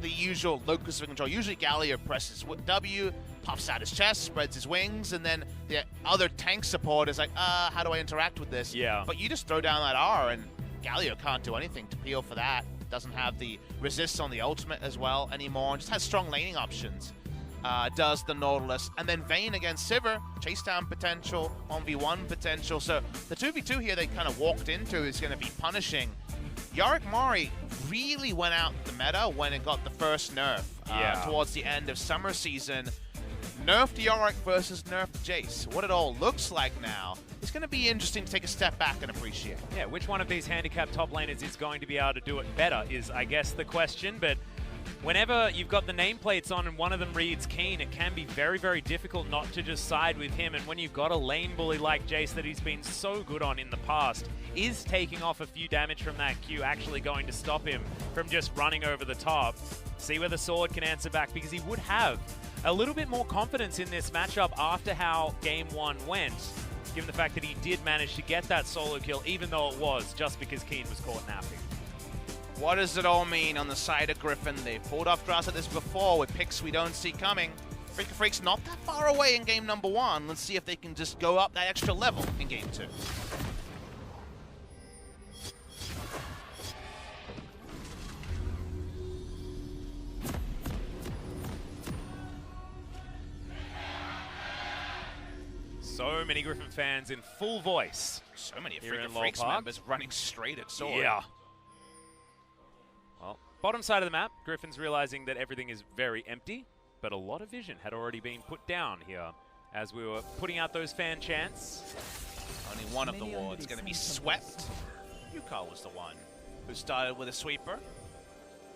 the usual locus of control. Usually Galio presses W, puffs out his chest, spreads his wings, and then the other tank support is like, how do I interact with this? Yeah. But you just throw down that R, and Galio can't do anything to peel for that. Doesn't have the resist on the ultimate as well anymore, and just has strong laning options. Does the Nautilus, and then Vayne against Sivir, chase down potential, 1v1 potential. So the 2v2 here they kind of walked into is going to be punishing. Yorick Mori really went out the meta when it got the first nerf towards the end of summer season. Nerfed Yorick versus nerfed Jace. What it all looks like now is going to be interesting to take a step back and appreciate. Yeah, which one of these handicapped top laners is going to be able to do it better is, I guess, the question. But whenever you've got the nameplates on and one of them reads Keen, it can be very, very difficult not to just side with him. And when you've got a lane bully like Jace that he's been so good on in the past, is taking off a few damage from that Q actually going to stop him from just running over the top? See where the sword can answer back, because he would have a little bit more confidence in this matchup after how Game 1 went, given the fact that he did manage to get that solo kill, even though it was just because Keen was caught napping. What does it all mean on the side of Griffin? They've pulled off grass at this before with picks we don't see coming. Freecs not that far away in game number 1. Let's see if they can just go up that extra level in game 2. So many Griffin fans in full voice. So many Freecs members running straight at Sword. Yeah. Well, bottom side of the map, Griffin's realizing that everything is very empty, but a lot of vision had already been put down here as we were putting out those fan chants. Only one of the wards going to be swept. Yukar was the one who started with a sweeper.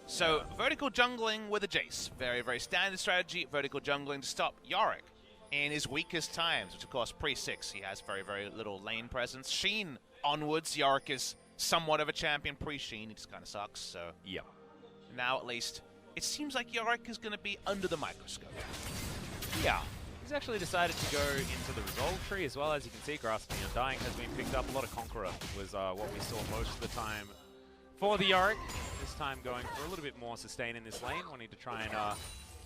So vertical jungling with a Jace. Very, very standard strategy. Vertical jungling to stop Yorick in his weakest times, which of course pre-6 he has very, very little lane presence. Sheen onwards, Yorick is somewhat of a champion. Pre-Sheen, he just kind of sucks, so yeah. Now at least it seems like Yorick is going to be under the microscope. Yeah. He's actually decided to go into the Resolve tree as well. As you can see, Grasping and Undying has been picked up. A lot of Conqueror was what we saw most of the time for the Yorick. This time going for a little bit more sustain in this lane, wanting to try and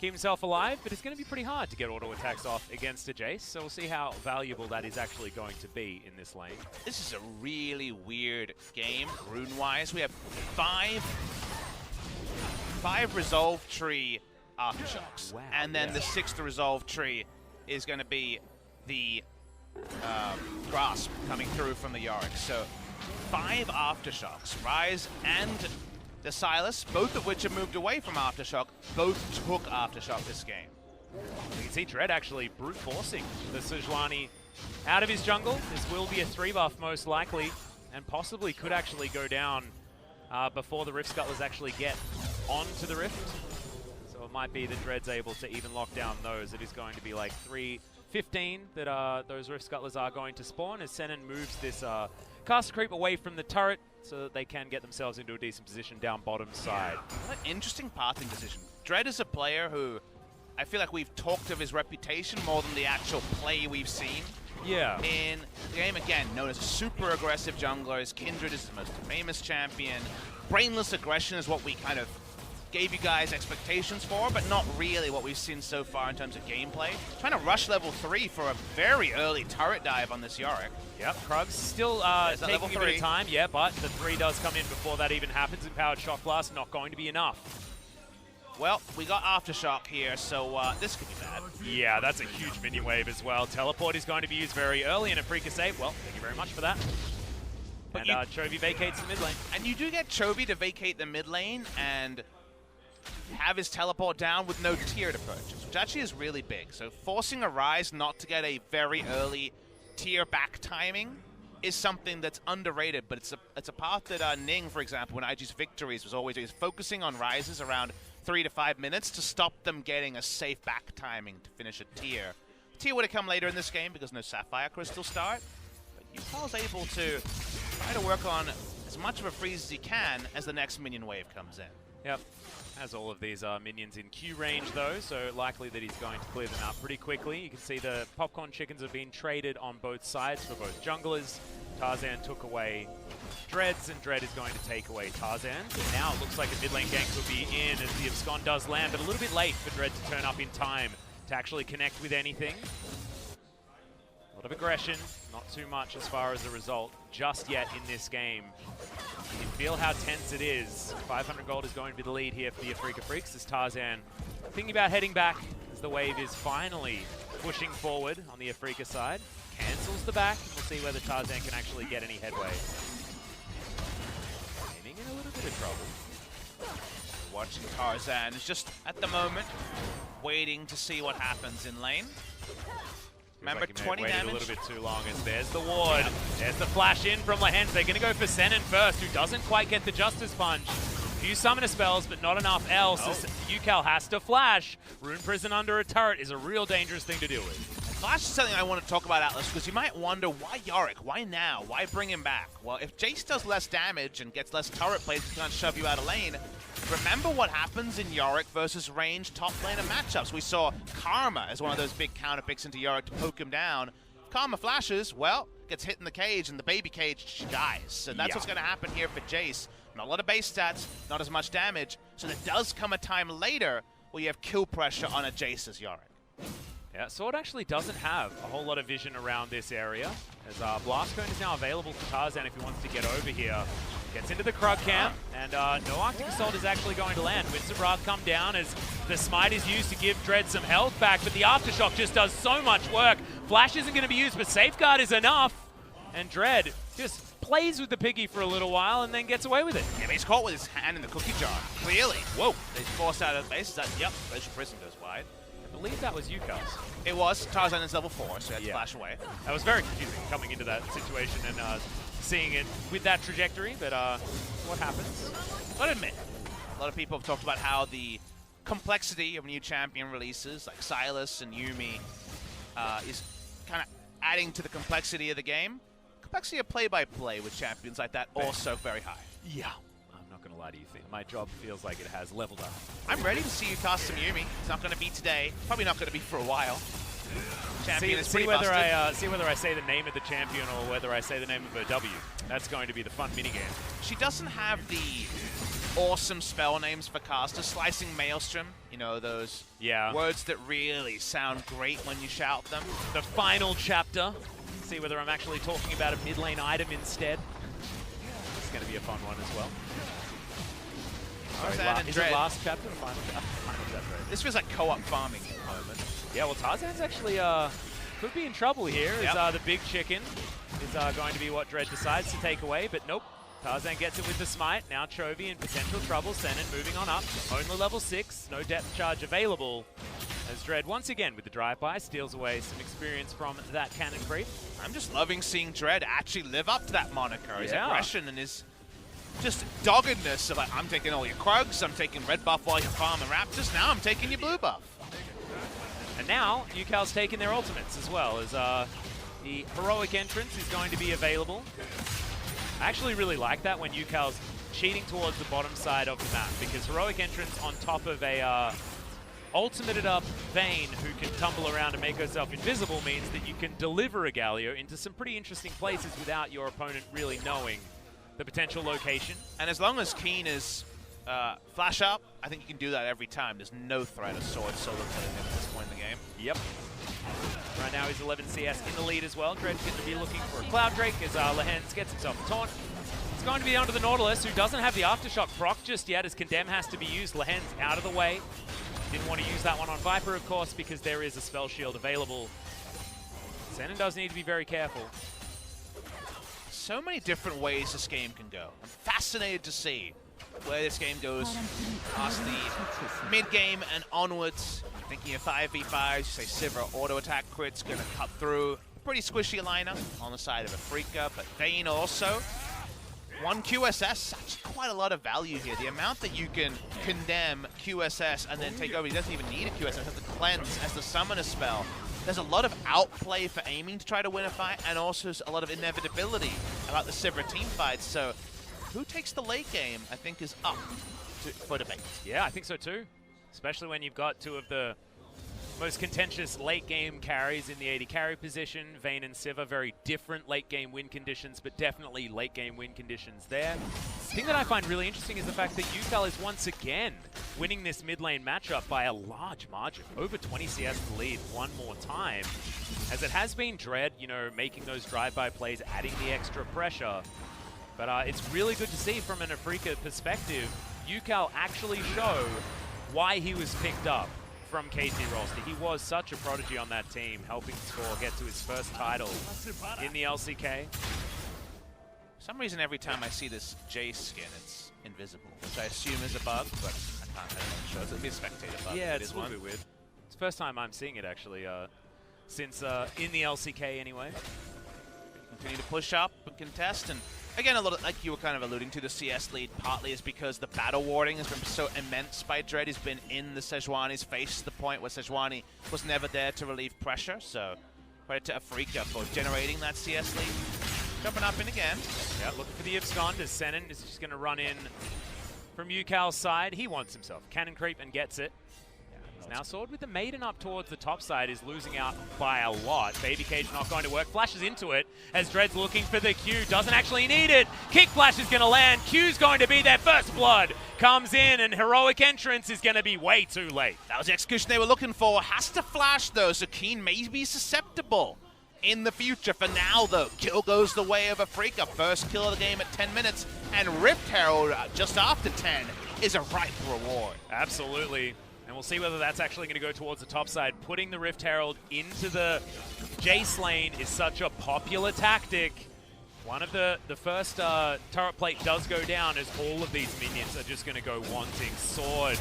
keep himself alive, but it's going to be pretty hard to get auto attacks off against a Jace, so we'll see how valuable that is actually going to be in this lane. This is a really weird game, rune-wise. We have five Resolve Tree Aftershocks, wow, and then the 6th Resolve Tree is going to be the Grasp coming through from the Yorick. So 5 Aftershocks, Rise and the Silas, both of which have moved away from Aftershock, both took Aftershock this game. You can see Dread actually brute forcing the Sejuani out of his jungle. This will be a 3-buff most likely, and possibly could actually go down before the Rift Scuttlers actually get onto the Rift. So it might be that Dread's able to even lock down those. It is going to be like 3:15 that those Rift Scuttlers are going to spawn as Sennen moves this cast creep away from the turret so that they can get themselves into a decent position down bottom side. What an interesting pathing decision. Dread is a player who I feel like we've talked of his reputation more than the actual play we've seen. Yeah. In the game, again, known as a super aggressive jungler. His Kindred is the most famous champion. Brainless aggression is what we kind of gave you guys expectations for, but not really what we've seen so far in terms of gameplay. Trying to rush level 3 for a very early turret dive on this Yorick. Yep, Krug's still taking a bit of time, yeah, but the 3 does come in before that even happens. Empowered Shock Blast, not going to be enough. Well, we got Aftershock here, so this could be bad. Yeah, that's a huge minion wave as well. Teleport is going to be used very early, and Afreeca save. Well, thank you very much for that. But and Chovy vacates the mid lane. And you do get Chovy to vacate the mid lane and have his teleport down with no tier to purchase, which actually is really big. So forcing a Rise not to get a very early tier back timing is something that's underrated, but it's a path that Ning, for example, when IG's victories was always focusing on Rises around 3 to 5 minutes to stop them getting a safe back timing to finish a tier. Tier would have come later in this game because no Sapphire Crystal start, but Yukal's able to try to work on as much of a freeze as he can as the next minion wave comes in. Yep. Has all of these minions in Q range though, so likely that he's going to clear them out pretty quickly. You can see the popcorn chickens have been traded on both sides for both junglers. Tarzan took away Dreads, and Dread is going to take away Tarzan. And now it looks like a mid lane gank could be in as the abscond does land, but a little bit late for Dread to turn up in time to actually connect with anything. A lot of aggression, not too much as far as a result just yet in this game. You can feel how tense it is. 500 gold is going to be the lead here for the Afreeca Freecs as Tarzan thinking about heading back as the wave is finally pushing forward on the Afreeca side. Cancels the back, and we'll see whether Tarzan can actually get any headway. Aiming in a little bit of trouble. Watching Tarzan is just, at the moment, waiting to see what happens in lane. Remember, like 20 damage. A little bit too long as there's the ward. Yep. There's the flash in from Lehens. They're going to go for Senin first, who doesn't quite get the Justice Punch. Few summoner spells, but not enough else. As UCal has to flash. Rune Prison under a turret is a real dangerous thing to deal with. Flash is something I want to talk about, Atlas, because you might wonder, why Yorick? Why now? Why bring him back? Well, if Jace does less damage and gets less turret plays, he can't shove you out of lane. Remember what happens in Yorick versus range top laner matchups. We saw Karma as one of those big counter picks into Yorick to poke him down. If Karma flashes, well, gets hit in the cage, and the baby cage dies. And that's what's going to happen here for Jace. Not a lot of base stats, not as much damage. So there does come a time later where you have kill pressure on a Jace's Yorick. Yeah, Sword actually doesn't have a whole lot of vision around this area, as Blast Cone is now available for Tarzan if he wants to get over here. Gets into the Krug camp, and no Arctic Assault is actually going to land. Winston Wrath come down as the Smite is used to give Dread some health back, but the Aftershock just does so much work. Flash isn't going to be used, but Safeguard is enough. And Dread just plays with the piggy for a little while and then gets away with it. Yeah, but he's caught with his hand in the cookie jar. Clearly. Whoa. They forced out of base. Yep, Glacial Prison goes wide. I believe that was UCAS. It was. Tarzan is level 4, so he had to flash away. That was very confusing coming into that situation and seeing it with that trajectory, but what happens? I'll admit, a lot of people have talked about how the complexity of new champion releases, like Sylas and Yuumi, is kind of adding to the complexity of the game. Complexity of play-by-play with champions like that also very high. Yeah. I'm not going to lie to you. My job feels like it has leveled up. I'm ready to see you cast some Yuumi. It's not going to be today. Probably not going to be for a while. Champion is pretty busted. See whether I say the name of the champion or whether I say the name of her W. That's going to be the fun minigame. She doesn't have the awesome spell names for casters. Slicing Maelstrom, you know, those words that really sound great when you shout them. The final chapter. See whether I'm actually talking about a mid lane item instead. It's going to be a fun one as well. Is it last chapter or final chapter? This feels like co-op farming at the moment. Yeah, well, Tarzan's actually could be in trouble here. As the big chicken is going to be what Dread decides to take away, but nope. Tarzan gets it with the Smite. Now Chovy in potential trouble. Senin moving on up. Only level 6. No depth charge available. As Dread once again with the drive-by steals away some experience from that cannon creep. I'm just loving seeing Dread actually live up to that moniker. His aggression and his just doggedness of like, I'm taking all your Krugs, I'm taking red buff while you're farming Raptors, now I'm taking your blue buff. And now UCal's taking their ultimates as well, as the heroic entrance is going to be available. I actually really like that when UCal's cheating towards the bottom side of the map, because heroic entrance on top of a ultimated up Vayne who can tumble around and make herself invisible means that you can deliver a Galio into some pretty interesting places without your opponent really knowing the potential location. And as long as Keen is flash up, I think you can do that every time. There's no threat of Sword solo killing him at this point in the game. Yep. Right now he's 11 CS in the lead as well. Dread's going to be looking for a Cloud Drake as Lehens gets himself a taunt. It's going to be onto the Nautilus, who doesn't have the Aftershock proc just yet, as Condemn has to be used. Lehens out of the way. Didn't want to use that one on Viper, of course, because there is a spell shield available. Senin does need to be very careful. So many different ways this game can go. I'm fascinated to see where this game goes past the mid-game and onwards. Thinking of 5v5s, you say Sivir auto-attack crit's going to cut through. Pretty squishy lineup on the side of Afreeca, but Vayne also. One QSS, actually quite a lot of value here. The amount that you can condemn QSS and then take over, he doesn't even need a QSS, he has to cleanse as the summoner spell. There's a lot of outplay for aiming to try to win a fight, and also a lot of inevitability about the Sivir team fights. So who takes the late game, I think, is up for debate. Yeah, I think so too. Especially when you've got two of the most contentious late game carries in the AD carry position. Vayne and Siva, very different late game win conditions, but definitely late game win conditions there. The thing that I find really interesting is the fact that UCAL is once again winning this mid lane matchup by a large margin, over 20 CS lead one more time, as it has been Dread, you know, making those drive-by plays, adding the extra pressure. But it's really good to see from an Afreeca perspective, UCAL actually show why he was picked up from KT roster. He was such a prodigy on that team, helping Score get to his first title in the LCK. For some reason, every time I see this Jace skin, it's invisible, which I assume is a bug, but I don't know. It shows it'll be a spectator bug. Yeah, it's a little bit weird. It's the first time I'm seeing it, actually, since in the LCK anyway. Continue to push up and contest, and again, a little like you were kind of alluding to, the CS lead partly is because the battle warding has been so immense by Dread. He's been in the Sejuani's face to the point where Sejuani was never there to relieve pressure, so credit to Afreeca for generating that CS lead. Jumping up in again. Yeah, looking for the abscond as Sennen is just going to run in from UCAL's side. He wants himself cannon creep and gets it. He's now sword with the Maiden up towards the top side, is losing out by a lot. Baby Cage not going to work. Flashes into it as Dread's looking for the Q. Doesn't actually need it. Kick Flash is going to land. Q's going to be their first blood. Comes in and heroic entrance is going to be way too late. That was the execution they were looking for. Has to flash though, so Keen may be susceptible in the future. For now though, kill goes the way of Afreeca. First kill of the game at 10 minutes, and Rift Herald just after 10 is a ripe reward. Absolutely. And we'll see whether that's actually going to go towards the top side. Putting the Rift Herald into the Jace lane is such a popular tactic. One of the first turret plate does go down as all of these minions are just going to go wanting. Sword,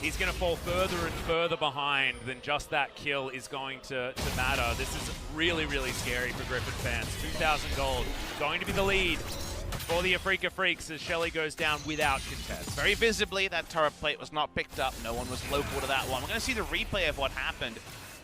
he's going to fall further and further behind than just that kill is going to matter. This is really, really scary for Griffin fans. 2,000 gold, going to be the lead for the Afreeca Freecs as Shelly goes down without contest. Very visibly, that turret plate was not picked up. No one was local to that one. We're going to see the replay of what happened.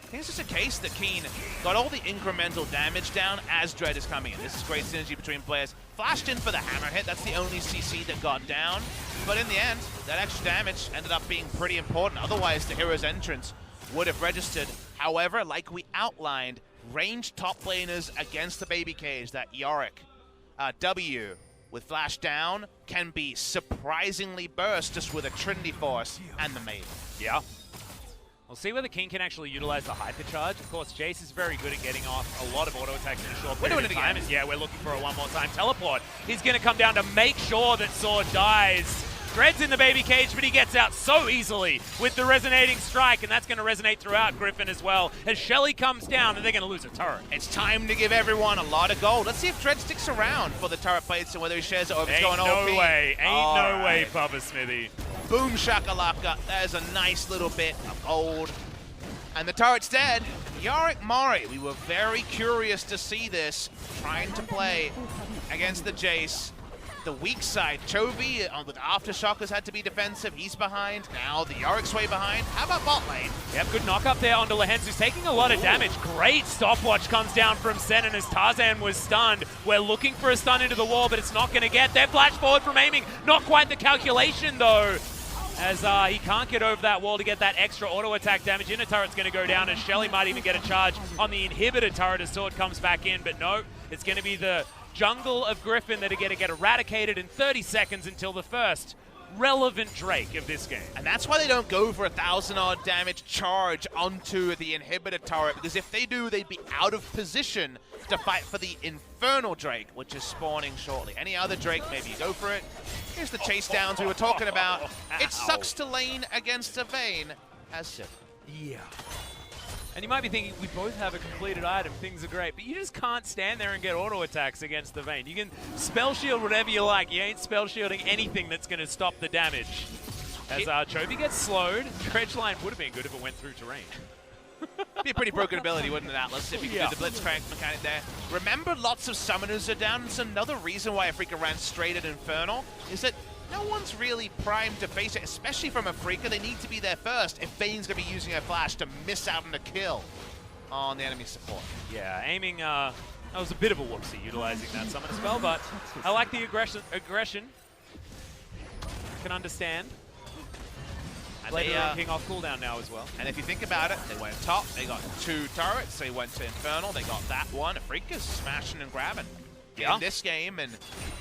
I think it's just a case that Keen got all the incremental damage down as Dread is coming in. This is great synergy between players. Flashed in for the hammer hit. That's the only CC that got down. But in the end, that extra damage ended up being pretty important. Otherwise, the hero's entrance would have registered. However, like we outlined, ranged top laners against the Baby Cage, that Yorick W with flash down can be surprisingly burst just with a Trinity Force and the Maiden. Yeah. We'll see whether King can actually utilize the hypercharge. Of course, Jace is very good at getting off a lot of auto attacks in a short period of time. Yeah, we're looking for a one more time teleport. He's going to come down to make sure that Sword dies. Dread's in the Baby Cage, but he gets out so easily with the resonating strike, and that's going to resonate throughout Griffin as well. As Shelly comes down, and they're going to lose a turret. It's time to give everyone a lot of gold. Let's see if Dread sticks around for the turret plates and whether he shares it or if it's going OP. Ain't no way, Papa Smithy. Boom shakalaka. There's a nice little bit of gold. And the turret's dead. Yorick Mori, we were very curious to see this, trying to play against the Jace. The weak side, Chovy with Aftershock has had to be defensive. He's behind. Now the Yorick's way behind. How about bot lane? Yep, good knock up there onto Lehens, who's taking a lot of damage. Great stopwatch comes down from Sennen as Tarzan was stunned. We're looking for a stun into the wall, but it's not going to get there. Flash forward from aiming. Not quite the calculation, though, as he can't get over that wall to get that extra auto attack damage. Inner turret's going to go down, as Shelly might even get a charge on the inhibitor turret as Sword comes back in, but no, it's going to be the jungle of Griffin that are going to get eradicated in 30 seconds until the first relevant Drake of this game. And that's why they don't go for 1,000-odd damage charge onto the inhibitor turret, because if they do, they'd be out of position to fight for the Infernal Drake, which is spawning shortly. Any other Drake, maybe you go for it. Here's the chase downs we were talking about. It sucks to lane against a Vayne as Siv. Yeah. And you might be thinking, we both have a completed item, things are great, but you just can't stand there and get auto attacks against the Vayne. You can spell shield whatever you like, you ain't spell shielding anything that's going to stop the damage. As Chovy gets slowed, Dredge line would have been good if it went through terrain. Be a pretty broken ability, wouldn't it, Atlas, if you could do the Blitzcrank mechanic there. Remember, lots of summoners are down. It's another reason why Afreeca ran straight at Infernal, is that no one's really primed to face it, especially from Afreeca. They need to be there first if Vayne's going to be using her flash to miss out on a kill on the enemy support. Yeah, aiming, that was a bit of a whoopsie utilizing that summon spell, but I like the aggression. I can understand. I Later King off cooldown now as well. And if you think about it, they went top, they got 2 turrets, they went to Infernal, they got that one. Afreeca's smashing and grabbing in this game, and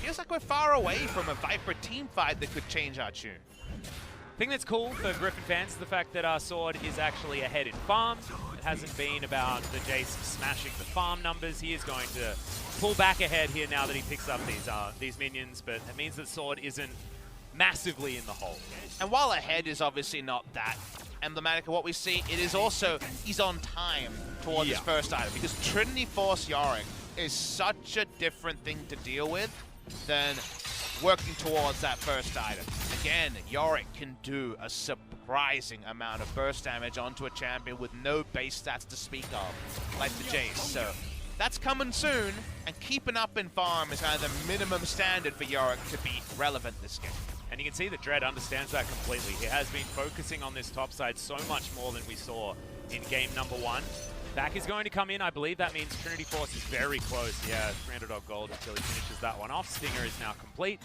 feels like we're far away from a Viper team fight that could change our tune. The thing that's cool for Griffin fans is the fact that our Sword is actually ahead in farm. It hasn't been about the Jace smashing the farm numbers. He is going to pull back ahead here now that he picks up these minions, but it means that Sword isn't massively in the hole. And while ahead is obviously not that emblematic of what we see, it is also, he's on time towards his first item, because Trinity Force Yorick is such a different thing to deal with than working towards that first item. Again, Yorick can do a surprising amount of burst damage onto a champion with no base stats to speak of, like the Jace. So that's coming soon, and keeping up in farm is kind of the minimum standard for Yorick to be relevant this game. And you can see that Dread understands that completely. He has been focusing on this top side so much more than we saw in game number 1. Back is going to come in. I believe that means Trinity Force is very close. Yeah, 300 odd gold until he finishes that one off. Stinger is now complete.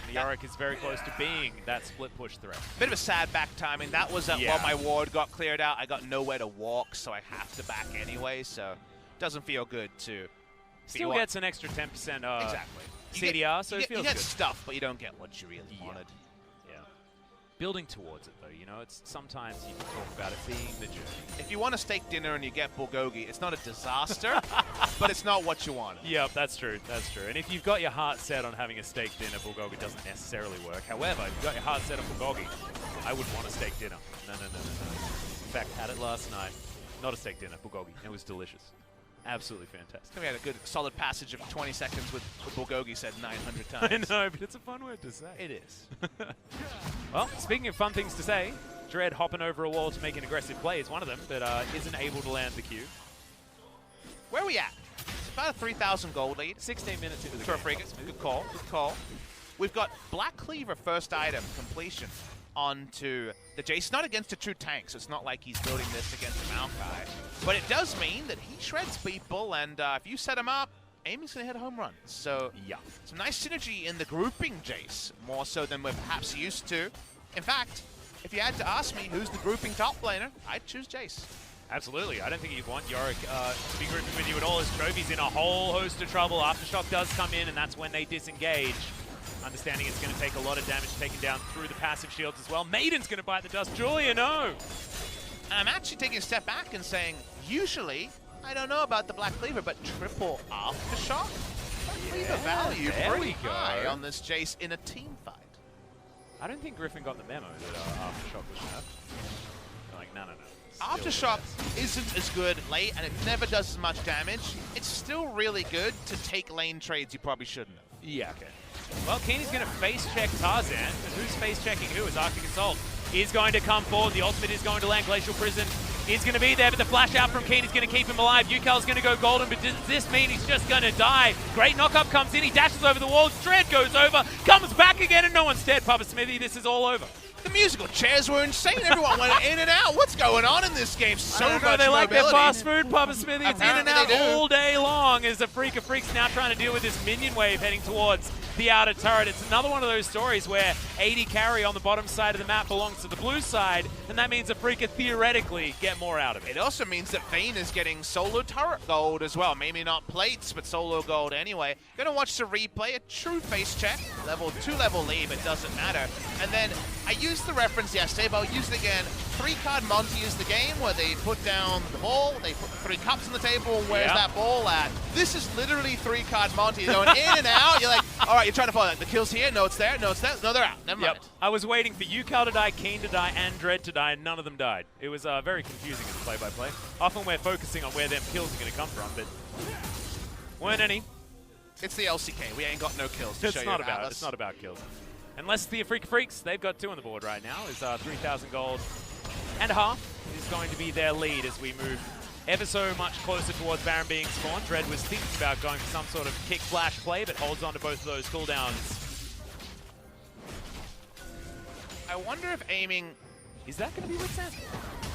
And Yorick is very close to being that split push threat. Bit of a sad back timing. That was while my ward got cleared out. I got nowhere to walk, so I have to back anyway. So it doesn't feel good to... Still gets an extra 10% exactly. CDR, so it feels good. You get stuff, but you don't get what you really wanted. Yeah. Building towards it, though, you know, it's sometimes you can talk about it being the journey. If you want a steak dinner and you get bulgogi, it's not a disaster, but it's not what you want. Yep, that's true. That's true. And if you've got your heart set on having a steak dinner, bulgogi doesn't necessarily work. However, if you've got your heart set on bulgogi, I would want a steak dinner. No. In fact, had it last night. Not a steak dinner, bulgogi. It was delicious. Absolutely fantastic. We had a good solid passage of 20 seconds with bulgogi said 900 times. I know, but it's a fun word to say. It is. Well, speaking of fun things to say, Dread hopping over a wall to make an aggressive play is one of them, but isn't able to land the Q. Where are we at? It's about a 3,000 gold lead. 16 minutes into the game. Freecs. Good call. Good call. We've got Black Cleaver first item completion onto the Jace. It's not against a true tank, so it's not like he's building this against a Maokai. But it does mean that he shreds people, and if you set him up, Amy's going to hit a home run. So yeah, some nice synergy in the grouping Jace, more so than we're perhaps used to. In fact, if you had to ask me who's the grouping top laner, I'd choose Jace. Absolutely. I don't think you'd want Yorick to be grouping with you at all, as Trophy's in a whole host of trouble. Aftershock does come in, and that's when they disengage. Understanding it's going to take a lot of damage taken down through the passive shields as well. Maiden's going to bite the dust. Julia, no! And I'm actually taking a step back and saying, usually, I don't know about the Black Cleaver, but triple Aftershock? Black Cleaver value pretty high on this Jace in a team fight. I don't think Griffin got the memo that Aftershock was nerfed. Like, no. Aftershock isn't as good late, and it never does as much damage. It's still really good to take lane trades you probably shouldn't have. Yeah, okay. Well, Keeney's going to face check Tarzan, but who's face checking who? Is Arctic Assault is going to come forward. The ultimate is going to land. Glacial Prison is going to be there, but the flash out from Keeney's going to keep him alive. Yukal's going to go golden, but does this mean he's just going to die? Great knock-up comes in. He dashes over the wall. Dread goes over, comes back again, and no one's dead. Papa Smithy, this is all over. The musical chairs were insane. Everyone went in and out. What's going on in this game? So much they mobility. like their fast food, Papa Smithy. It's in and out Apparently all day long as the Freecs now trying to deal with this minion wave heading towards the outer turret. It's another one of those stories where 80 carry on the bottom side of the map belongs to the blue side, and that means Afreeca theoretically get more out of it. It also means that Vayne is getting solo turret gold as well. Maybe not plates, but solo gold anyway. Gonna watch the replay, a true face check. Level 2 level lead, but doesn't matter. And then I used the reference yesterday, but I'll use it again. 3-card Monty is the game where they put down the ball, they put 3 cups on the table, where's that ball at? This is literally 3-card Monty. They're going in and out. You're like, all right, you're trying to follow that. The kill's here. No, it's there. No, it's there. No, they're out. Never mind. I was waiting for Yukal to die, Keen to die, and Dread to die, and none of them died. It was very confusing as a play-by-play. Often we're focusing on where them kills are going to come from, but weren't any. It's the LCK. We ain't got no kills to show you about. It's not about kills. Unless the Afreeca Freecs, they've got 2 on the board right now. Is 3,000 gold and a half is going to be their lead as we move ever so much closer towards Baron being spawned. Dread was thinking about going for some sort of kick flash play, but holds on to both of those cooldowns. I wonder if aiming... Is that going to be Wit's End?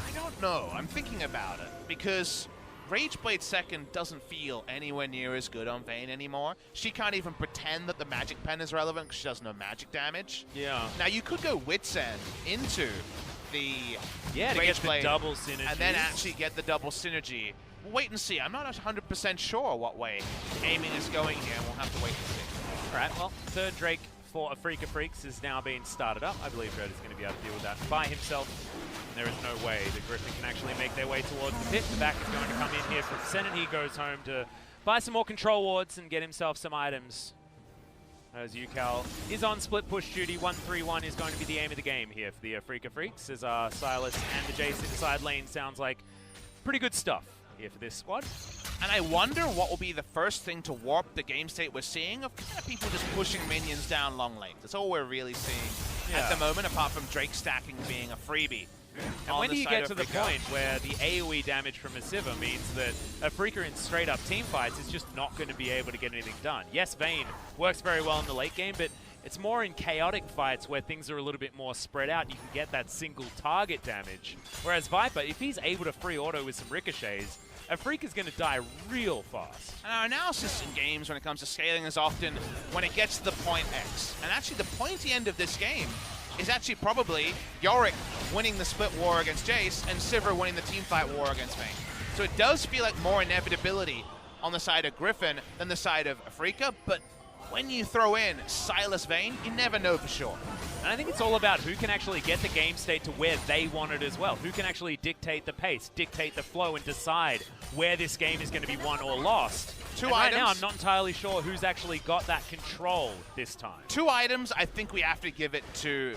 I don't know. I'm thinking about it because Rageblade second doesn't feel anywhere near as good on Vayne anymore. She can't even pretend that the magic pen is relevant because she doesn't know magic damage. Yeah. Now you could go Wit's End into the to get the double synergy. And then actually get the double synergy. We'll wait and see. I'm not 100% sure what way aiming is going here. We'll have to wait and see. All right, well, third Drake for Afreeca Freecs is now being started up. I believe Dread is going to be able to deal with that by himself. And there is no way that Griffin can actually make their way towards the pit. The back is going to come in here from Senate. He goes home to buy some more control wards and get himself some items. As UCal is on split push duty, 1-3-1 is going to be the aim of the game here for the Afreeca Freecs, as Silas and the Jace inside lane sounds like pretty good stuff here for this squad. And I wonder what will be the first thing to warp the game state we're seeing of kind of people just pushing minions down long lanes. That's all we're really seeing at the moment, apart from Drake stacking being a freebie. And when do you get to the point where the AoE damage from a Sivir means that Afreeca in straight-up team fights is just not going to be able to get anything done? Yes, Vayne works very well in the late game, but it's more in chaotic fights where things are a little bit more spread out and you can get that single target damage. Whereas Viper, if he's able to free auto with some ricochets, Afreeca's going to die real fast. And our analysis in games when it comes to scaling is often when it gets to the point X. And actually the pointy end of this game is actually probably Yorick winning the split war against Jace and Sivir winning the teamfight war against Vayne. So it does feel like more inevitability on the side of Griffin than the side of Afreeca, but when you throw in Silas Vayne, you never know for sure. And I think it's all about who can actually get the game state to where they want it as well. Who can actually dictate the pace, dictate the flow, and decide where this game is going to be won or lost. Right now, I'm not entirely sure who's actually got that control this time. 2 items, I think we have to give it to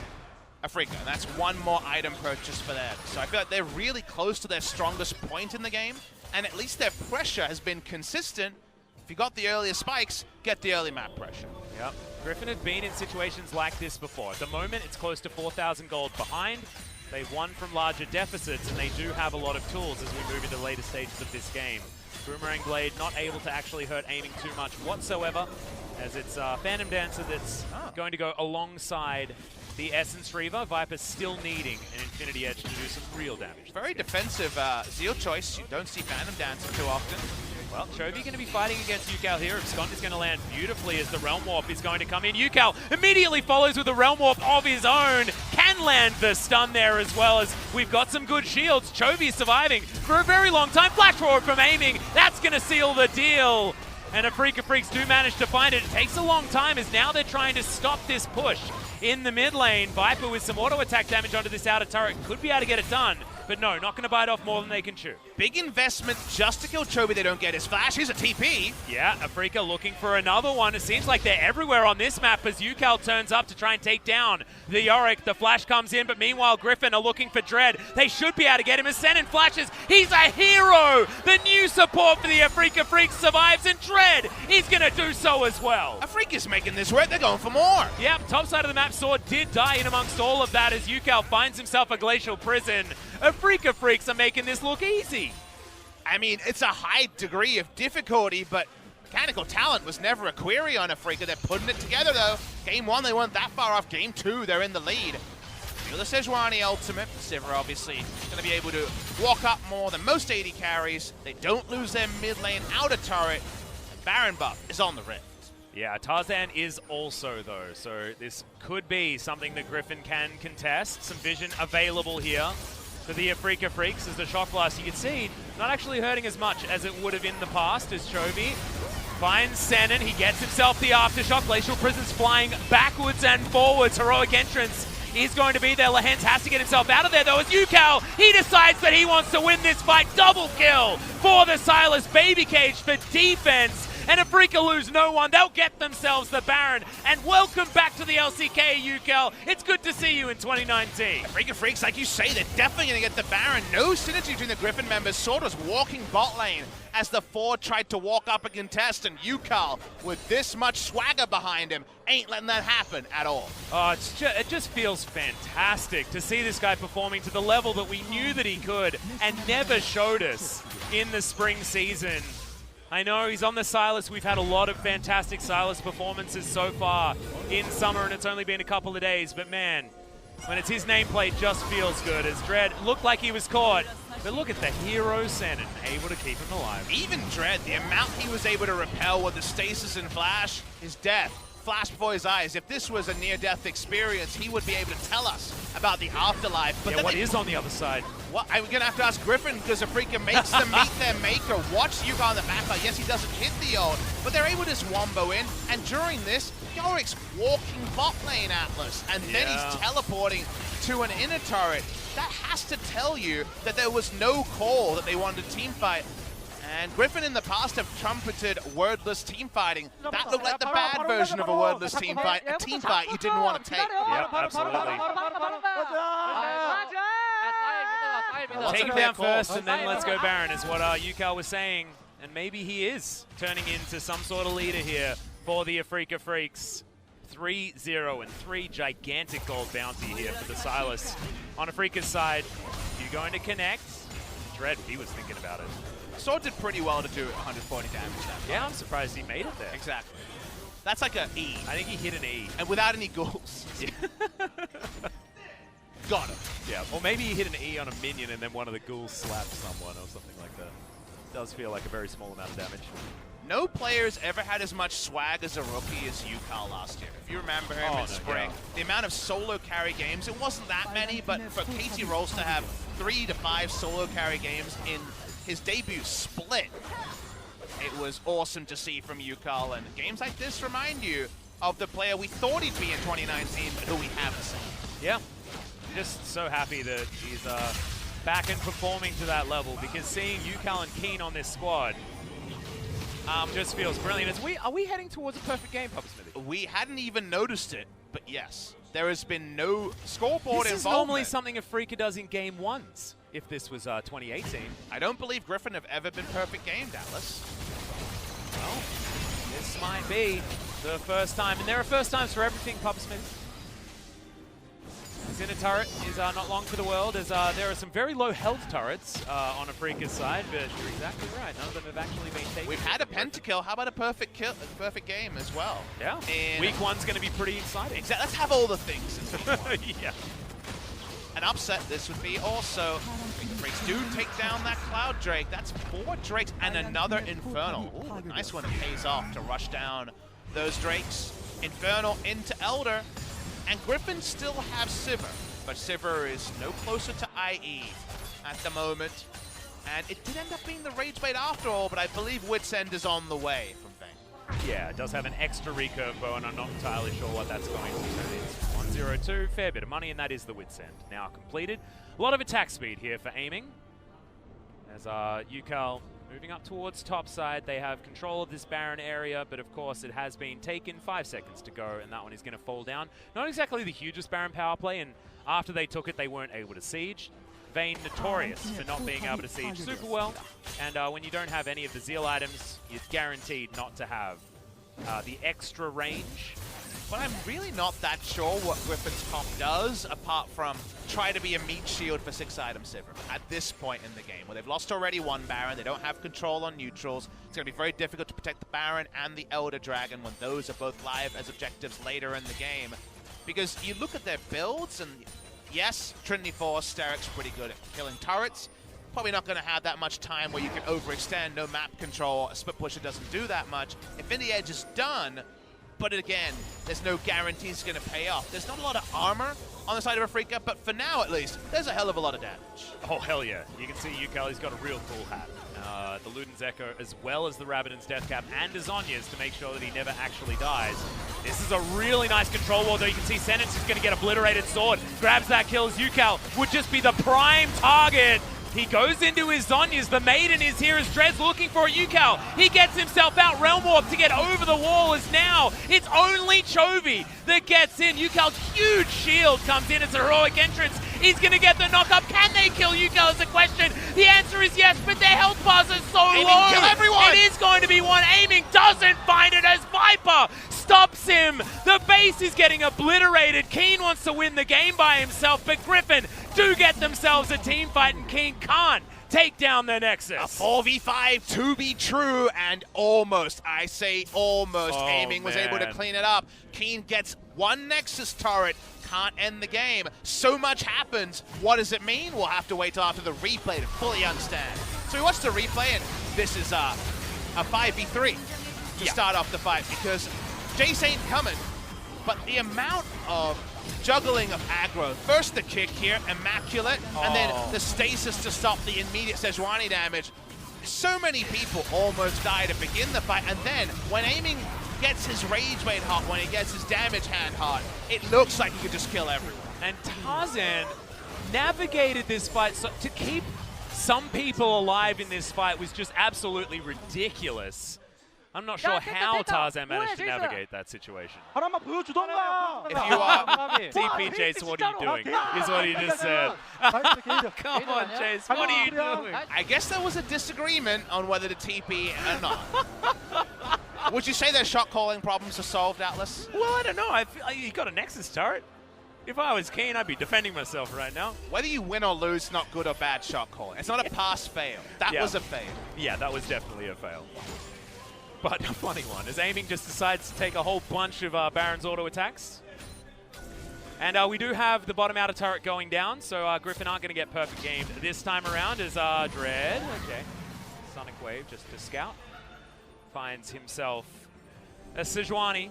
Afreeca, and that's 1 more item purchase for them. So I feel like they're really close to their strongest point in the game, and at least their pressure has been consistent. If you got the earlier spikes, get the early map pressure. Yep. Griffin have been in situations like this before. At the moment, it's close to 4,000 gold behind. They've won from larger deficits, and they do have a lot of tools as we move into the later stages of this game. Boomerang Blade not able to actually hurt aiming too much whatsoever, as it's Phantom Dancer that's going to go alongside the Essence Reaver. Viper still needing an Infinity Edge to do some real damage. Very defensive Zeal choice. You don't see Phantom Dancer too often. Well, Chovy going to be fighting against UCal here. Abscond is going to land beautifully as the Realm Warp is going to come in. UCal immediately follows with a Realm Warp of his own. Can land the stun there as well, as we've got some good shields. Chovy surviving for a very long time. Flash forward from aiming. That's going to seal the deal. And Afreeca Freecs do manage to find it. It takes a long time as now they're trying to stop this push in the mid lane. Viper with some auto attack damage onto this outer turret could be able to get it done. But no, not going to bite off more than they can chew. Big investment just to kill Chovy. They don't get his flash. Here's a TP. Yeah, Afreeca looking for another one. It seems like they're everywhere on this map as UCal turns up to try and take down the Yorick. The flash comes in, but meanwhile Griffin are looking for Dread. They should be able to get him as Senin flashes. He's a hero! The new support for the Afreeca Freecs survives, and Dread is going to do so as well. Afreeca's making this work. They're going for more. Yep, top side of the map, Sword did die in amongst all of that as UCal finds himself a glacial prison. Afreeca Freecs are making this look easy. I mean, it's a high degree of difficulty, but mechanical talent was never a query on Afreeca. They're putting it together, though. Game 1, they weren't that far off. Game 2, they're in the lead. Feel the Sejuani ultimate. Sivir, obviously, going to be able to walk up more than most AD carries. They don't lose their mid lane outer turret. And Baron buff is on the rift. Yeah, Tarzan is also, though, so this could be something that Griffin can contest. Some vision available here for the Afreeca Freecs as the Shock Blast, you can see, not actually hurting as much as it would have in the past as Chovy finds Senin. He gets himself the Aftershock. Glacial Prison's flying backwards and forwards. Heroic entrance is going to be there. Lehens has to get himself out of there, though, as UCal, he decides that he wants to win this fight. Double kill for the Silas Baby Cage for defense. And Afreeca lose no one. They'll get themselves the Baron. And welcome back to the LCK, UCal. It's good to see you in 2019. Afreeca Freecs, like you say, they're definitely going to get the Baron. No synergy between the Griffin members. Sword was walking bot lane as the Ford tried to walk up and contest. And UCal, with this much swagger behind him, ain't letting that happen at all. Oh, it just feels fantastic to see this guy performing to the level that we knew that he could and never showed us in the spring season. I know he's on the Silas. We've had a lot of fantastic Silas performances so far in summer, and it's only been a couple of days. But man, when it's his nameplate, just feels good. As Dread looked like he was caught, but look at the hero Senin, able to keep him alive. Even Dread, the amount he was able to repel with the stasis and flash is death. flashed before his eyes. If this was a near-death experience, he would be able to tell us about the afterlife. But yeah, what is on the other side? Well, I'm going to have to ask Griffin, because Afreeca makes them meet their maker. Watch Yuka on the backline. Yes, he doesn't hit the ult, but they're able to just wombo in. And during this, Yorick's walking bot lane Atlas, and then he's teleporting to an inner turret. That has to tell you that there was no call that they wanted to team fight. And Griffin in the past have trumpeted wordless team fighting. That looked like the bad version of a wordless team fight, a team fight you didn't want to take. Yeah, absolutely. Take him down first, and then let's go Baron, is what Yukal was saying. And maybe he is turning into some sort of leader here for the Afreeca Freecs. 3-0 and 3 gigantic gold bounty here for the Silas. On Afreeca's side, you going to connect? Dread, he was thinking about it. Sword did pretty well to do 140 damage that Yeah, I'm surprised he made it there. Exactly. That's like an E. I think he hit an E. And without any ghouls. Got him. Yeah, or maybe he hit an E on a minion and then one of the ghouls slapped someone or something like that. Does feel like a very small amount of damage. No player's ever had as much swag as a rookie as Yukal last year. If you remember him in spring, the amount of solo carry games, it wasn't that many, but for KT Rolls to have 3 to 5 solo carry games in his debut split, it was awesome to see from Yukal. And games like this remind you of the player we thought he'd be in 2019, but who we haven't seen. Yeah, just so happy that he's back and performing to that level, because seeing Yukal and Keen on this squad just feels brilliant. Are we heading towards a perfect game, Papa Smithy? We hadn't even noticed it, but yes, there has been no scoreboard involvement. This is normally something Afreeca does in game ones, if this was 2018. I don't believe Griffin have ever been perfect game, Dallas. Well, this might be the first time, and there are first times for everything, Papa Smithy. This inner turret is not long for the world, as there are some very low health turrets on Afreeca's side, but you're exactly right. None of them have actually been taken. We've had a pentakill. How about a perfect kill, a perfect game as well? Yeah. And week one's going to be pretty exciting. Exactly. Let's have all the things. Yeah. An upset this would be also. The Freecs do take down that Cloud Drake. That's 4 Drakes and another Infernal. Ooh, nice one. It pays off to rush down those Drakes. Infernal into Elder. And Griffin still have Sivir, but Sivir is no closer to IE at the moment. And it did end up being the Rage Blade after all, but I believe Wit's End is on the way from Vayne. Yeah, it does have an extra recurve bow, and I'm not entirely sure what that's going to do. It's 102, fair bit of money, and that is the Wit's End now completed. A lot of attack speed here for aiming. As Yukal moving up towards top side, they have control of this Baron area, but of course it has been taken. 5 seconds to go, and that one is going to fall down. Not exactly the hugest Baron power play, and after they took it, they weren't able to siege. Vayne notorious for not being able to siege super well, and when you don't have any of the Zeal items, you're guaranteed not to have the extra range. But I'm really not that sure what Griffin's comp does, apart from try to be a meat shield for 6-item Sivir at this point in the game, where they've lost already one Baron, they don't have control on neutrals. It's going to be very difficult to protect the Baron and the Elder Dragon when those are both live as objectives later in the game. Because you look at their builds, and yes, Trinity Force, Steric's pretty good at killing turrets. Probably not going to have that much time where you can overextend, no map control. A Split Pusher doesn't do that much. Infinity Edge is done, but again, there's no guarantees it's going to pay off. There's not a lot of armor on the side of Afreeca, but for now at least, there's a hell of a lot of damage. Oh, hell yeah. You can see Yukal, he's got a real cool hat. The Luden's Echo, as well as the Rabadon's Death Cap and Azonya's to make sure that he never actually dies. This is a really nice control wall, though. You can see Sentence is going to get obliterated sword. Grabs that kill as Yukal would just be the prime target. He goes into his Zonyas. The Maiden is here as Dred's looking for a Yukal. He gets himself out. Realm Warp to get over the wall as now it's only Chovy that gets in. Yukal's huge shield comes in as a heroic entrance. He's going to get the knock up. Can they kill Yukal is the question. The answer is yes, but their health bars are so low. Kill everyone. It is going to be one. Aiming doesn't find it as Viper stops him. The base is getting obliterated. Keen wants to win the game by himself, but Griffin do get themselves a team fight, and Keen can't take down the Nexus. A 4v5 to be true, and almost, I say almost, Aiming was able to clean it up. Keen gets one Nexus turret, can't end the game. So much happens. What does it mean? We'll have to wait till after the replay to fully understand. So we watched the replay, and this is a 5v3 to start off the fight, because Jace ain't coming, but the amount of juggling of aggro. First the kick here, immaculate, and then the stasis to stop the immediate Sejuani damage. So many people almost die to begin the fight, and then when aiming gets his rage bait hot, when he gets his damage hand hot, it looks like he could just kill everyone. And Tarzan navigated this fight, so to keep some people alive in this fight was just absolutely ridiculous. I'm not sure how Tarzan managed to navigate that situation. If you are TP Chase, what are you doing? Is what he just said. Come on, Chase, what are you doing? I guess there was a disagreement on whether to TP or not. Would you say their shot calling problems are solved, Atlas? Well, I don't know. I feel like he got a Nexus turret. If I was Kane, I'd be defending myself right now. Whether you win or lose, not good or bad shot calling. It's not a pass-fail. That was a fail. Yeah, that was definitely a fail. But a funny one, as aiming just decides to take a whole bunch of Baron's auto attacks. And we do have the bottom outer turret going down, so Griffin aren't going to get perfect game this time around as Dread, Sonic Wave just to scout, finds himself a Sejuani.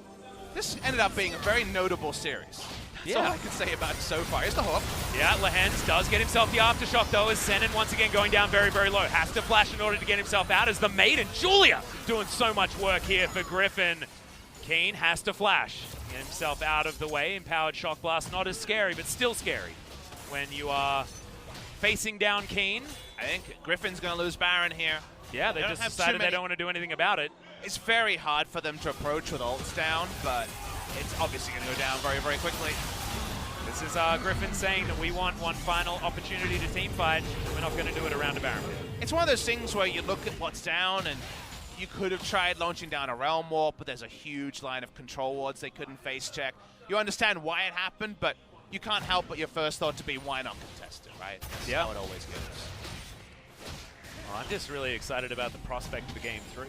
This ended up being a very notable series. That's all I can say about it so far. Here's the hook. Yeah, Lehens does get himself the aftershock though, as Senin once again going down very, very low. Has to flash in order to get himself out as the Maiden. Julia doing so much work here for Griffin. Kane has to flash. Get himself out of the way. Empowered Shock Blast, not as scary, but still scary when you are facing down Kane. I think Griffin's going to lose Baron here. Yeah, they just decided they don't want to do anything about it. It's very hard for them to approach with ults down, but it's obviously going to go down very, very quickly. This is Griffin saying that we want one final opportunity to team fight. We're not going to do it around a Baron pit. It's one of those things where you look at what's down and you could have tried launching down a Realm Warp, but there's a huge line of control wards they couldn't face check. You understand why it happened, but you can't help but your first thought to be, why not contest it, right? That's how it always goes. Well, I'm just really excited about the prospect for Game 3.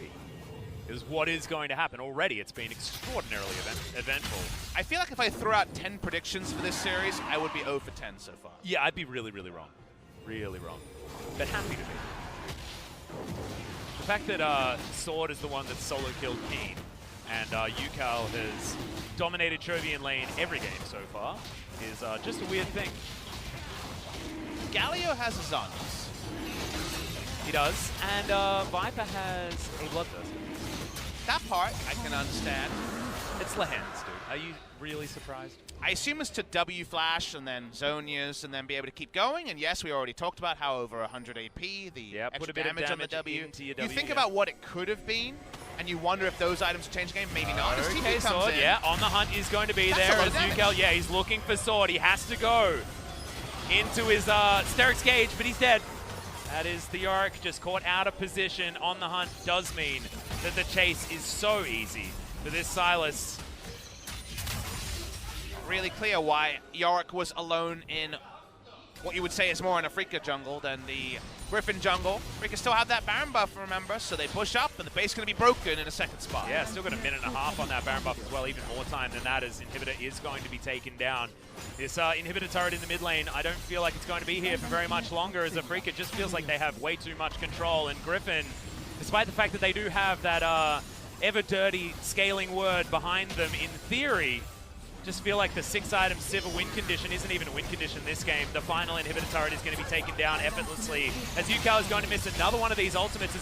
Is what is going to happen. Already it's been extraordinarily eventful. I feel like if I threw out 10 predictions for this series, I would be 0 for 10 so far. Yeah, I'd be really, really wrong. Really wrong. But happy to be. The fact that Sword is the one that solo killed Keen, and Yukal has dominated Chovy in lane every game so far, is just a weird thing. Galio has a Zonius. He does, and Viper has a Bloodthirster. That part, I can understand. It's Lehens, dude. Are you really surprised? I assume it's to W flash and then Zonias and then be able to keep going. And yes, we already talked about how over 100 AP, the extra put a bit damage of on the W. You think about what it could have been, and you wonder if those items change the game. Maybe not. Okay, Sword, on the hunt is going to be there. As Yukal, he's looking for Sword. He has to go into his Sterix Gauge, but he's dead. That is the Yorick just caught out of position on the hunt. Does mean that the chase is so easy for this Sylas. Really clear why Yorick was alone in what you would say is more an Afreeca jungle than the Griffin jungle. Afreeca still have that Baron buff, remember, so they push up and the base is going to be broken in a second spot. Yeah, still got a minute and a half on that Baron buff as well, even more time than that as Inhibitor is going to be taken down. This Inhibitor turret in the mid lane, I don't feel like it's going to be here for very much longer as Afreeca just feels like they have way too much control, and Griffin, despite the fact that they do have that ever-dirty scaling word behind them in theory, just feel like the 6-item Sivir win condition isn't even a win condition this game. The final Inhibitor turret is going to be taken down effortlessly as Yukal is going to miss another one of these ultimates.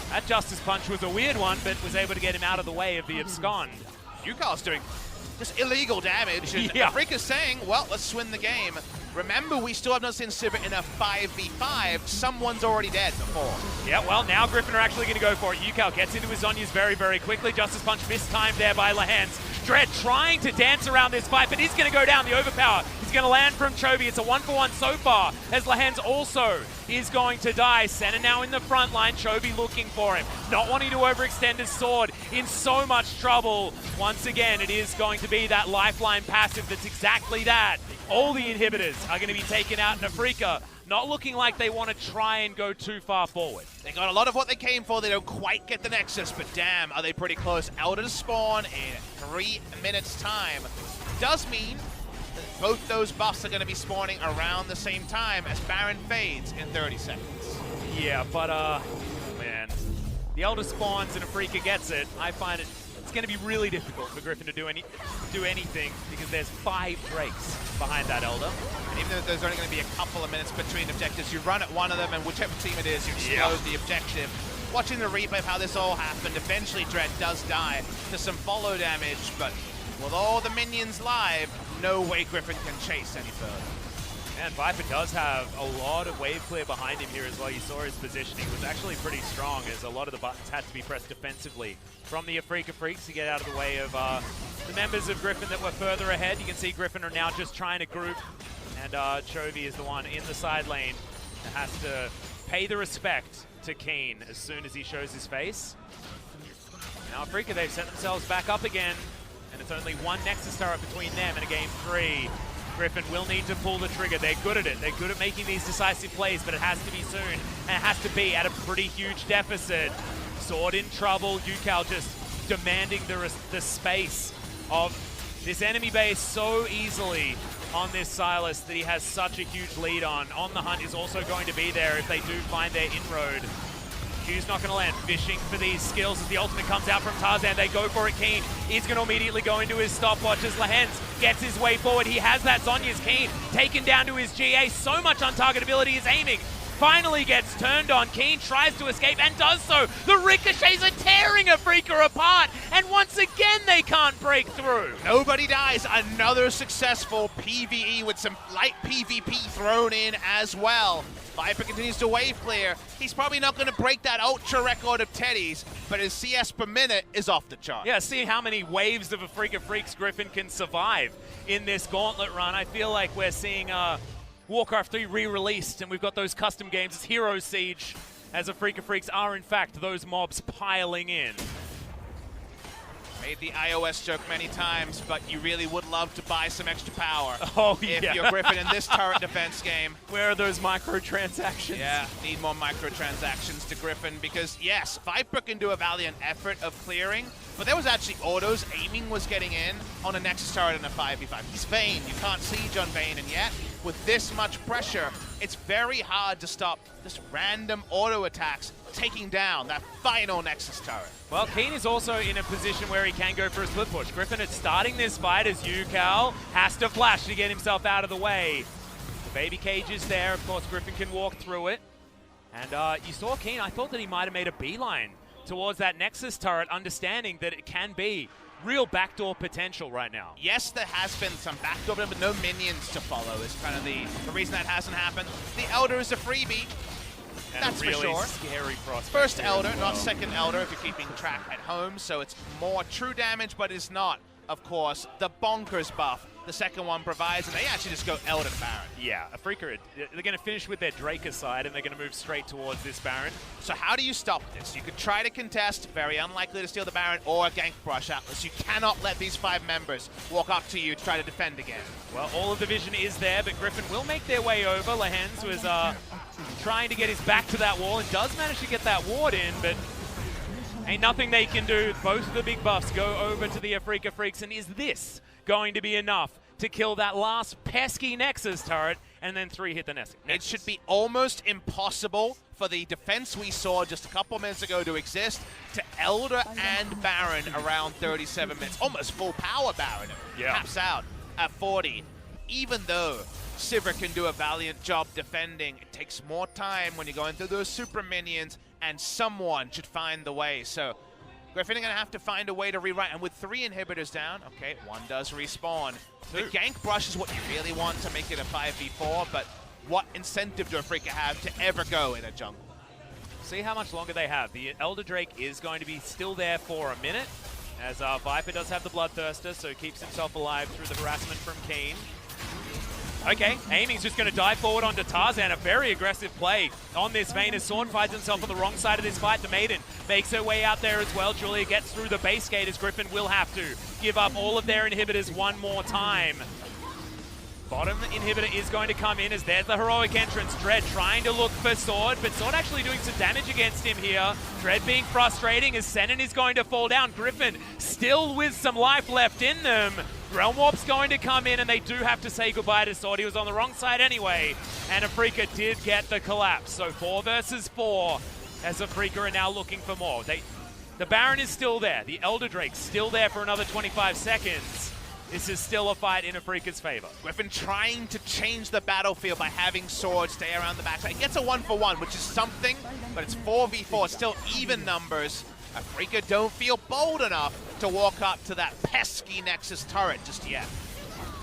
That Justice Punch was a weird one, but was able to get him out of the way of the abscond. Yukal's doing just illegal damage, and Afreeca's saying, well, let's win the game. Remember, we still have not seen Sivir in a 5v5. Someone's already dead before. Yeah, well, now Griffin are actually going to go for it. Yukal gets into his Zonyas very, very quickly. Justice Punch mistimed there by Lehens. Dread trying to dance around this fight, but he's going to go down. The overpower is going to land from Chovy. It's a 1-for-1 so far, as Lehens also is going to die. Senna now in the front line. Chovy looking for him. Not wanting to overextend his sword. In so much trouble. Once again, it is going to be that lifeline passive that's exactly that. All the inhibitors are going to be taken out in Afreeca. Not looking like they want to try and go too far forward. They got a lot of what they came for. They don't quite get the Nexus, but damn, are they pretty close. Out of the spawn in 3 minutes' time. Does mean that both those buffs are going to be spawning around the same time as Baron fades in 30 seconds. Yeah, but, man, the Elder spawns and Afreeca gets it. I find it it's going to be really difficult for Griffin to do anything because there's 5 Drakes behind that Elder. And even though there's only going to be a couple of minutes between objectives, you run at one of them, and whichever team it is, you explode the objective. Watching the replay of how this all happened, eventually Dread does die to some follow damage, but with all the minions live, no way Griffin can chase any further. And Viper does have a lot of wave clear behind him here as well. You saw his positioning was actually pretty strong as a lot of the buttons had to be pressed defensively from the Afreeca Freecs to get out of the way of the members of Griffin that were further ahead. You can see Griffin are now just trying to group, and Chovy is the one in the side lane that has to pay the respect to Keen as soon as he shows his face. Now Afreeca, they've set themselves back up again, and it's only one Nexus turret between them in a game 3. Griffin will need to pull the trigger. They're good at it. They're good at making these decisive plays, but it has to be soon, and it has to be at a pretty huge deficit. Sword in trouble. Yukal just demanding the space of this enemy base so easily on this Sylas that he has such a huge lead on. On the Hunt is also going to be there if they do find their inroad. Q's not going to land. Fishing for these skills as the ultimate comes out from Tarzan. They go for it. Keen is going to immediately go into his stopwatch as Lehens gets his way forward. He has that. Zonya's Keen taken down to his GA. So much untargetability. His aiming finally gets turned on. Keen tries to escape and does so. The ricochets are tearing Afreeca apart, and once again they can't break through. Nobody dies. Another successful PvE with some light PvP thrown in as well. Viper continues to wave clear. He's probably not going to break that ultra record of Teddy's, but his CS per minute is off the chart. Yeah, see how many waves of Afreeca Freecs Griffin can survive in this gauntlet run. I feel like we're seeing Warcraft 3 re-released, and we've got those custom games as Hero Siege, as Afreeca Freecs are in fact those mobs piling in. Made the iOS joke many times, but you really would love to buy some extra power. Oh, if yeah. you're Griffin in this turret defense game. Where are those microtransactions? Yeah, need more microtransactions to Griffin because, yes, Viper can do a valiant effort of clearing, but there was actually autos. Aiming was getting in on a Nexus turret in a 5v5. He's Vayne. You can't siege on Vayne, and yet, with this much pressure, it's very hard to stop just random auto attacks taking down that final Nexus turret. Well, Keen is also in a position where he can go for a split push. Griffin is starting this fight as Yukal has to flash to get himself out of the way. The baby cage is there. Of course, Griffin can walk through it. And you saw Keen. I thought that he might have made a beeline towards that Nexus turret, understanding that it can be real backdoor potential right now. Yes, there has been some backdoor, but no minions to follow is kind of the reason that hasn't happened. The Elder is a freebie. And that's really for sure. Scary prospect. First Elder, not second Elder if you're keeping track at home, so it's more true damage, but it's not, of course, the bonkers buff the second one provides, and they actually just go Elder to Baron. Yeah, Afreeca, they're going to finish with their Drake aside, and they're going to move straight towards this Baron. So how do you stop this? You could try to contest, very unlikely to steal the Baron, or gank Brush Atlas. You cannot let these 5 members walk up to you to try to defend again. Well, all of the vision is there, but Griffin will make their way over. Lehens was trying to get his back to that wall and does manage to get that ward in, but ain't nothing they can do. Both of the big buffs go over to the Afreeca Freecs, and is this going to be enough to kill that last pesky Nexus turret and then 3 hit the Nexus? It should be almost impossible for the defense we saw just a couple minutes ago to exist to Elder and Baron around 37 minutes. Almost full power Baron. Yeah. Taps out at 40. Even though Sivir can do a valiant job defending, it takes more time when you're going through those super minions, and someone should find the way. So Griffin are going to have to find a way to rewrite, and with 3 inhibitors down, okay, 1 does respawn. The gank brush is what you really want to make it a 5v4, but what incentive do Afreeca have to ever go in a jungle? See how much longer they have. The Elder Drake is going to be still there for a minute, as Viper does have the Bloodthirster, so keeps himself alive through the harassment from Keen. Okay, Aiming's just going to dive forward onto Tarzan. A very aggressive play on this Vayne as Sorn finds himself on the wrong side of this fight. The Maiden makes her way out there as well. Julia gets through the base gate as Griffin will have to give up all of their inhibitors one more time. Bottom inhibitor is going to come in as there's the heroic entrance. Dread trying to look for Sword, but Sword actually doing some damage against him here. Dread being frustrating as Senon is going to fall down. Griffin still with some life left in them. Realm Warp's going to come in, and they do have to say goodbye to Sword. He was on the wrong side anyway, and Afreeca did get the collapse. So 4 versus 4 as Afreeca are now looking for more. The Baron is still there. The Elder Drake's still there for another 25 seconds. This is still a fight in Afreeca's favor. Griffin trying to change the battlefield by having Sword stay around the backside. He gets a 1-for-1, which is something, but it's 4v4, still even numbers. Afreeca don't feel bold enough to walk up to that pesky Nexus turret just yet.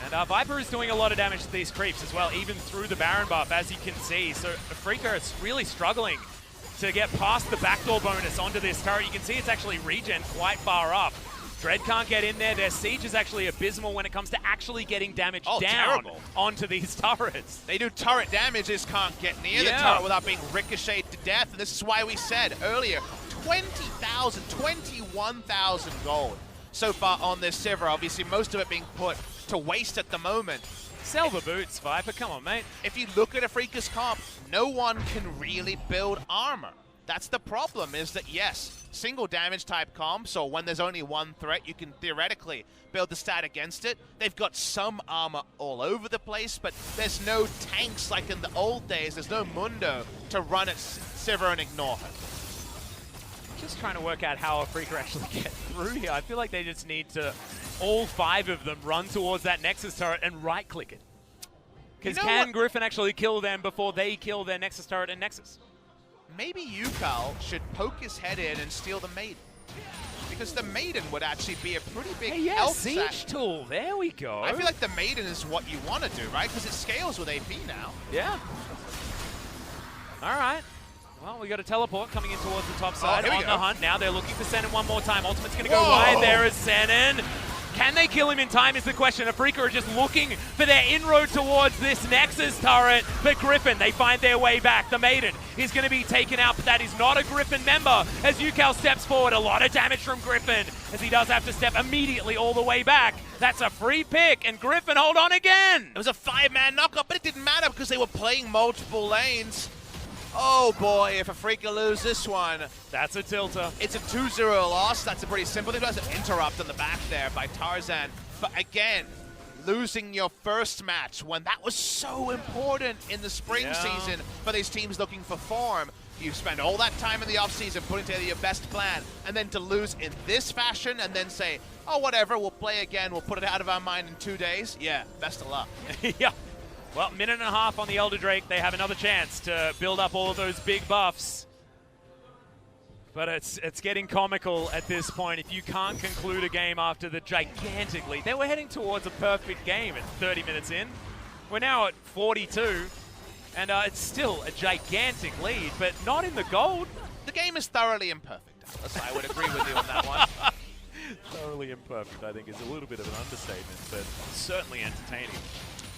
And Viper is doing a lot of damage to these creeps as well, even through the Baron buff, as you can see. So Afreeca is really struggling to get past the backdoor bonus onto this turret. You can see it's actually regen quite far up. Dread can't get in there. Their siege is actually abysmal when it comes to actually getting damage down onto these turrets. They do turret damage, just can't get near the turret without being ricocheted to death. And this is why we said earlier, 20,000, 21,000 gold so far on this server. Obviously, most of it being put to waste at the moment. Sell the boots, Viper. Come on, mate. If you look at Afreeca's comp, no one can really build armor. That's the problem, is that, yes, single damage type comp, so when there's only one threat, you can theoretically build the stat against it. They've got some armor all over the place, but there's no tanks like in the old days. There's no Mundo to run at Sivir and ignore her. Just trying to work out how Afreeca actually get through here. I feel like they just need to, all 5 of them, run towards that Nexus turret and right-click it. Because can Griffin actually kill them before they kill their Nexus turret and Nexus? Maybe Yukal should poke his head in and steal the Maiden. Because the Maiden would actually be a pretty big health siege tool. There we go. I feel like the Maiden is what you want to do, right? Because it scales with AP now. Yeah. All right. Well, we got a teleport coming in towards the top side on the hunt. Now they're looking for Senin one more time. Ultimate's going to go wide there as Senin. Can they kill him in time is the question. Afreeca are just looking for their inroad towards this Nexus turret. But Griffin, they find their way back. The Maiden is going to be taken out, but that is not a Griffin member as Yukal steps forward. A lot of damage from Griffin as he does have to step immediately all the way back. That's a free pick, and Griffin hold on again. It was a 5-man knockup, but it didn't matter because they were playing multiple lanes. Oh boy, if Afreeca lose this one. That's a tilter. It's a 2-0 loss. That's a pretty simple thing. That's an interrupt on the back there by Tarzan. But again, losing your first match when that was so important in the spring season for these teams looking for form. You spend all that time in the offseason putting together your best plan, and then to lose in this fashion and then say, oh, whatever, we'll play again, we'll put it out of our mind in 2 days. Yeah, best of luck. Yeah. Well, minute and a half on the Elder Drake. They have another chance to build up all of those big buffs. But it's getting comical at this point. If you can't conclude a game after the gigantic lead. They were heading towards a perfect game at 30 minutes in. We're now at 42. And it's still a gigantic lead, but not in the gold. The game is thoroughly imperfect, Atlas. I would agree with you on that one. Thoroughly imperfect, I think, is a little bit of an understatement, but certainly entertaining.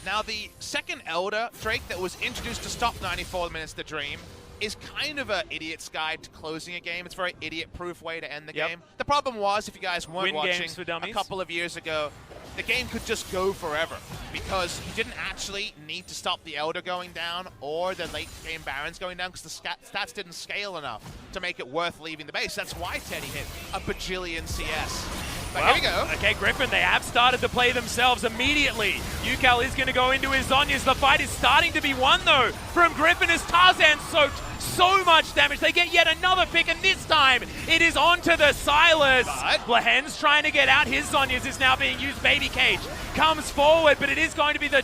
Now, the second Elder Drake that was introduced to stop 94 minutes the Dream is kind of an idiot's guide to closing a game. It's a very idiot-proof way to end the game. The problem was, if you guys weren't watching a couple of years ago, the game could just go forever because you didn't actually need to stop the Elder going down or the late-game Barons going down because the stats didn't scale enough to make it worth leaving the base. That's why Teddy hit a bajillion CS. But well, here we go. Okay, Griffin, they have started to play themselves immediately. Yukal is going to go into his Zhonya's. The fight is starting to be won, though, from Griffin as Tarzan soaked so much damage. They get yet another pick, and this time it is onto the Silas. Lahen's trying to get out. His Zhonya's is now being used. Baby Cage comes forward, but it is going to be the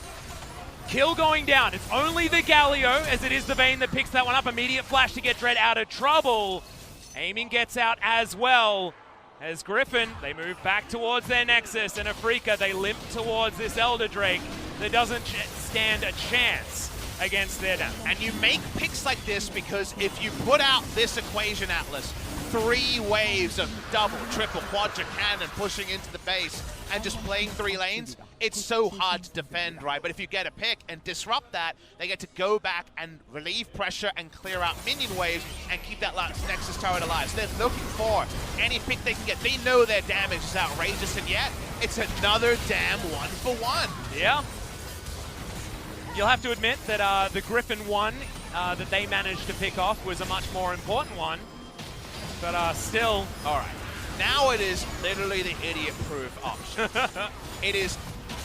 kill going down. It's only the Galio, as it is the Vayne that picks that one up. Immediate flash to get Dread out of trouble. Aiming gets out as well. As Griffin, they move back towards their Nexus, and Afreeca, they limp towards this Elder Drake that doesn't stand a chance against their damage. And you make picks like this because if you put out this equation, Atlas, 3 waves of double, triple, quadra cannon pushing into the base and just playing 3 lanes, it's so hard to defend, right? But if you get a pick and disrupt that, they get to go back and relieve pressure and clear out minion waves and keep that last Nexus turret alive. So they're looking for any pick they can get. They know their damage is outrageous, and yet it's another damn 1-for-1. Yeah. You'll have to admit that the Griffin one that they managed to pick off was a much more important one. But still, all right. Now it is literally the idiot-proof option. It is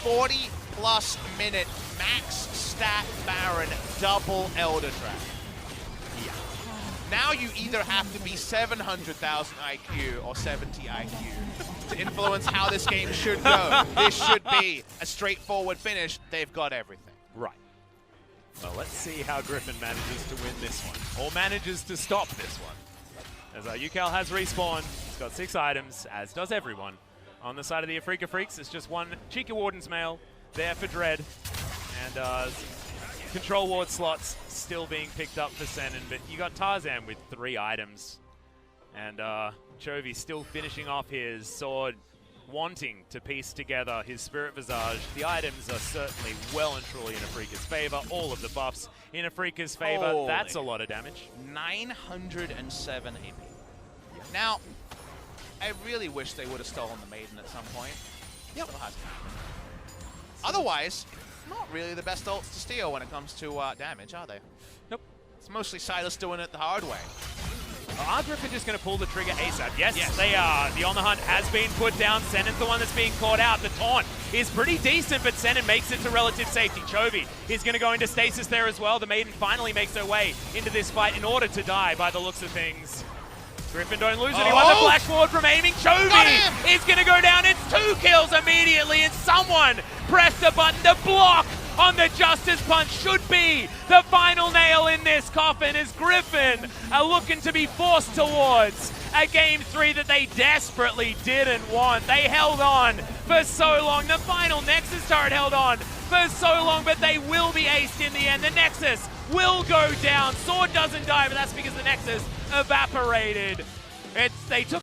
40-plus minute max stat Baron double Elder Drake. Yeah. Now you either have to be 700,000 IQ or 70 IQ to influence how this game should go. This should be a straightforward finish. They've got everything. Right. Well, let's see how Griffin manages to win this one, or manages to stop this one. As UCal has respawned, he's got 6 items, as does everyone. On the side of the Afreeca Freecs, it's just one Cheeky Warden's Mail there for Dread, and control ward slots still being picked up for Senin, but you got Tarzan with 3 items, and Chovy still finishing off his sword, wanting to piece together his Spirit Visage. The items are certainly well and truly in Afreeca's favor. All of the buffs in Afreeca's favor. Holy. That's a lot of damage. 907 AP. Now, I really wish they would have stolen the Maiden at some point. Yep. Otherwise, not really the best ults to steal when it comes to damage, are they? Nope. It's mostly Silas doing it the hard way. Are Griffin just going to pull the trigger ASAP? Yes, they are. The On the Hunt has been put down. Senin's the one that's being caught out. The taunt is pretty decent, but Senin makes it to relative safety. Chovy is going to go into stasis there as well. The Maiden finally makes her way into this fight in order to die by the looks of things. Griffin don't lose it. He won the Black Ward from aiming. Chovy is going to go down. It's 2 kills immediately, and someone pressed the button to block on the Justice Punch. Should be the final nail in this coffin, as Griffin are looking to be forced towards a Game 3 that they desperately didn't want. They held on for so long. The final Nexus turret held on for so long, but they will be aced in the end. The Nexus will go down. Sword doesn't die, but that's because the Nexus evaporated. They took